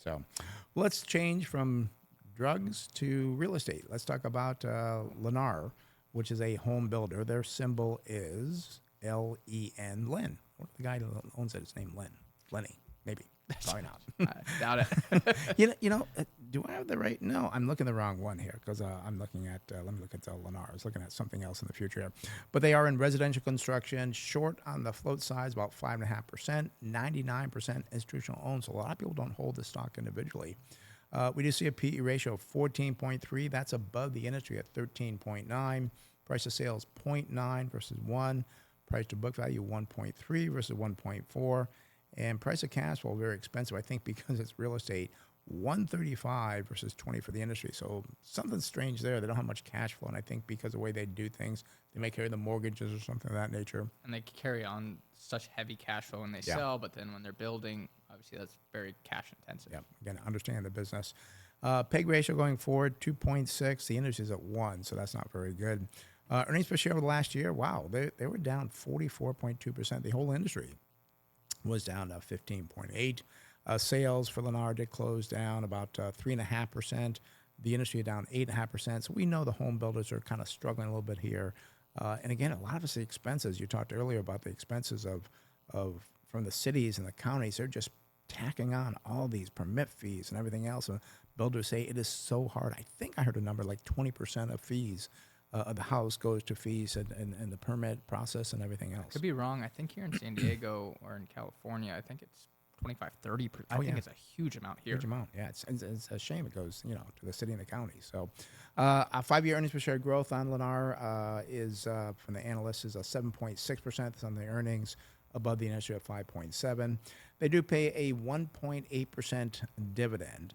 So let's change from drugs to real estate. Let's talk about Lennar, which is a home builder. Their symbol is LEN, Len. What if the guy who owns it is named Len? Lenny, maybe. Probably not. I doubt it. Do I have the right? No, I'm looking the wrong one here because I'm looking at, let me look at Lennar. I was looking at something else in the future. But they are in residential construction, short on the float size, about 5.5%, 99% institutional owned. So a lot of people don't hold the stock individually. We do see a PE ratio of 14.3. That's above the industry at 13.9. Price of sales 0.9 versus 1. Price to book value 1.3 versus 1.4. And price of cash flow, very expensive, I think, because it's real estate, 135 versus 20 for the industry. So something strange there. They don't have much cash flow, and I think because of the way they do things, they may carry the mortgages or something of that nature. And they carry on such heavy cash flow when they sell, but then when they're building, obviously that's very cash intensive. Yeah, again, understand the business. PEG ratio going forward, 2.6. The industry is at 1, so that's not very good. Earnings per share over the last year, wow, they were down 44.2%. The whole industry was down to 15.8. Sales for Lennar did close down about 3.5%. The industry down 8.5%. So we know the home builders are kind of struggling a little bit here. And again, a lot of it's the expenses. You talked earlier about the expenses of from the cities and the counties. They're just tacking on all these permit fees and everything else. And builders say it is so hard. I think I heard a number like 20% of fees of the house goes to fees and the permit process and everything else. Could be wrong. I think here in San Diego or in California, I think it's 25, 30%. I think it's a huge amount here. Huge amount, yeah. It's a shame it goes, to the city and the county. So, a 5-year earnings per share growth on Lennar is from the analysts is a 7.6%. That's on the earnings, above the industry at 5.7. They do pay a 1.8% dividend.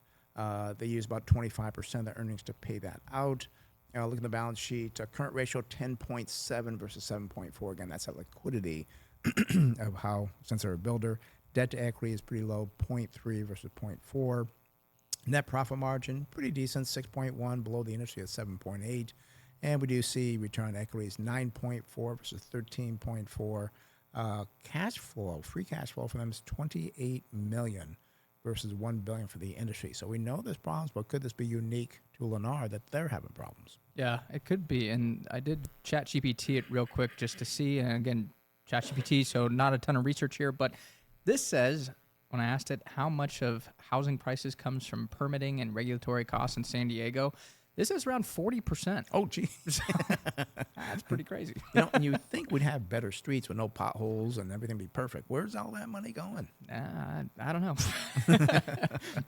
They use about 25% of the earnings to pay that out. Look at the balance sheet. Current ratio 10.7 versus 7.4. Again, that's that liquidity of how, since they're a builder. Debt to equity is pretty low, 0.3 versus 0.4. Net profit margin, pretty decent, 6.1, below the industry at 7.8. And we do see return on equity is 9.4 versus 13.4. Cash flow, free cash flow for them is $28 million versus $1 billion for the industry. So we know there's problems, but could this be unique to Lennar that they're having problems? Yeah, it could be. And I did ChatGPT it real quick just to see. And again, ChatGPT, so not a ton of research here, but this says, when I asked it how much of housing prices comes from permitting and regulatory costs in San Diego, this is around 40%. Oh, geez. That's pretty crazy. And you think we'd have better streets with no potholes and everything be perfect. Where's all that money going? I don't know.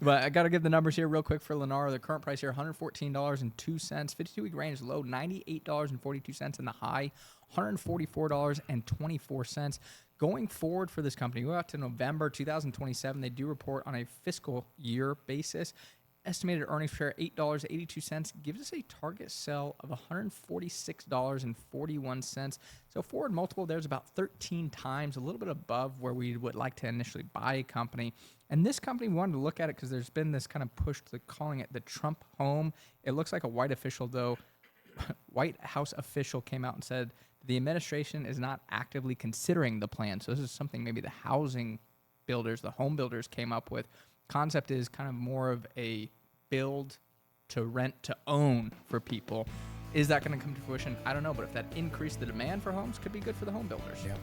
But I got to give the numbers here real quick for Lennar. The current price here, $114.02. 52-week range low, $98.42, and the high, $144.24. Going forward for this company, go out to November 2027. They do report on a fiscal year basis. Estimated earnings per share, $8.82, gives us a target sell of $146.41. So forward multiple, there's about 13 times, a little bit above where we would like to initially buy a company. And this company, we wanted to look at it because there's been this kind of push to calling it the Trump home. It looks like a White House official came out and said the administration is not actively considering the plan. So this is something maybe the housing builders, the home builders came up with. Concept is kind of more of a build to rent to own for people. Is that going to come to fruition? I don't know, but if that increased the demand for homes, could be good for the home builders. Yeah.